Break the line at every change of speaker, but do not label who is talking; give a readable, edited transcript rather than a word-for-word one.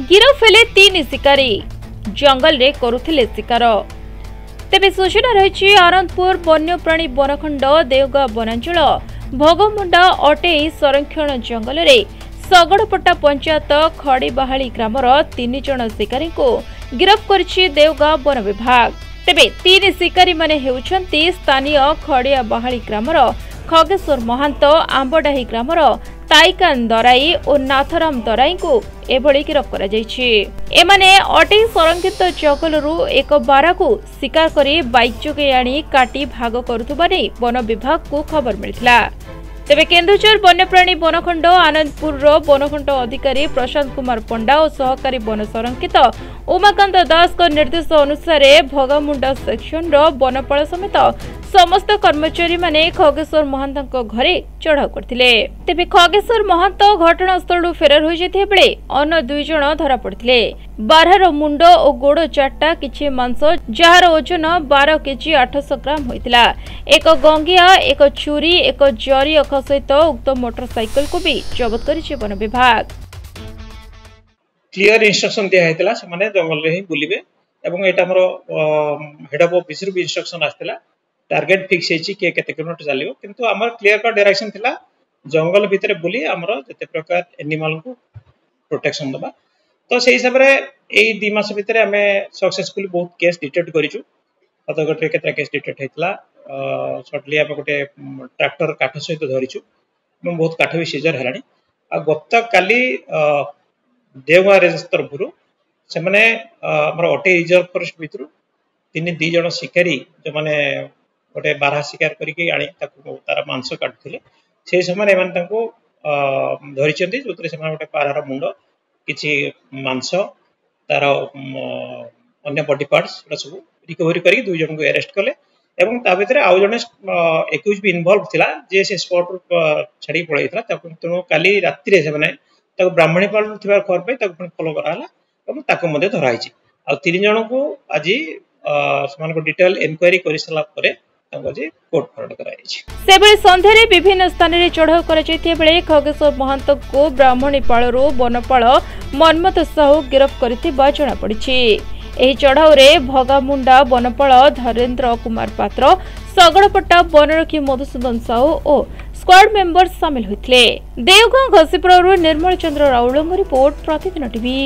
गिरफ हेले 3 शिकारी जंगल रे करुथिले शिकार। तेबे सूचना रही आनंदपुर वन्यप्राणी वनखंड देवगाँ वनांचल भोगमुंडा अटेई संरक्षण जंगल रे सगड़पट्टा पंचायत खड़ीबाहाली ग्रामर 3 जन शिकारी को गिरफ करिछि देवगाँ वन विभाग। तेबे 3 शिकारी माने हेउछंती स्थानीय खड़ियाबाहाली ग्रामर खगेश्वर महांत, आंबडाही ग्रामर ताइकान दराई और नाथराम दराई को एभली गिरफ करा जायछि। एमाने अटेई संरक्षित जंगलरू एक बारा को शिकार करी बाइक जोगे आनी काटी भाग करुथबा नै वन विभाग को खबर मिलिथिला। तेबे केन्दुझर वन्यप्राणी वनखंड आनंदपुर वनखंड अधिकारी प्रशांत कुमार पंडा और सहकारी वन संरक्षित उमाकांत दास को निर्देश अनुसार भोगमुंडा सेक्शन वनपाल समेत समस्त कर्मचारी माने खगेश्वर महांत घरे चढ़ाऊ करथिले। तेबे खगेश्वर महांत घटनास्थल फेरार हो जाते बेले अन्य 2 जन धरा पड़थिले। बारहर मुंड और गोड़ 4टा किछि मांस जार ओजन 12 केजी 800 ग्राम होइतिला। एक गंगिया, एक छुरी, एक जरी अख सहित उक्त मोटरसाइकल को भी जबत करिछि वन विभाग।
क्लियर इंस्ट्रक्शन दिया हैतला से माने जंगल रे ही बुलिबे एवं एटा हमरो हेड ऑफ ऑफिस रू भी इंस्ट्रक्शन आस्तिला। टार्गेट फिक्स हेछि के केते किलोमीटर चलियो, किंतु हमर क्लियर कट डायरेक्शन थिला जंगल भितरे बुली हमरो जते प्रकार एनिमल को प्रोटेक्शन दबा। तो सेही हिसाब रे एई 2 मास भितरे हमें सक्सेसफुली बहुत केस डिटेक्ट करिछु। पतगट रे केते केस डिटेक्ट हेतला। शॉर्टली हम गोटे ट्रैक्टर काठ सहित धरिछु एवं बहुत काठ भी सीजर हेलानी। आ गत काली देवगाँ रेंज तरफ से माने हमर अटे रिजर्व फॉरेस्ट भितरु 2 जन शिकारी जो माने गोटे बारहा शिकार करके आनी ताकू तार मांस काटुले से समय एमान ताकू धरिचंती जोतरे से गोटे पारार मुंड किछि मांस तार अन्य बॉडी पार्ट्स सब रिकवरी करके 2 जन को अरेस्ट कले एवं ता भितर आउ जने एक्यूज भी इन्वॉल्व थिला जे से स्पॉट छाड़ी पळैथला ताकू तनो काली रात्रि रे से माने ताकू ब्राह्मणीपाल थिबार खबर पे ताकू फॉलो कराला एवं ताकू मध्ये धराइछि। आ 3 जन को आजि समान को डिटेल इंक्वायरी करिसला परे ताकू जे कोर्ट फॉरवर्ड कराइछि।
सेबळे संध्यारे विभिन्न स्थान रे चढ़ाऊ करा जैते बेले खगेश्वर महांत को ब्राह्मणीपाल रो वनपाल मनमत साहू गिरफ करथिबा जणा पड़िछि। एही चढ़ाऊ रे भोगमुंडा वनपाल धरेन्द्र कुमार पात्र, सगड़पट्टा वनरक्षी मधुसूदन साहू और स्क्वाड मेंबर्स शामिल होइथिले। देवगाँ घसीपुरରୁ निर्मल चंद्र राउलଙ୍କ रिपोर्ट प्रतिदिन टीवी।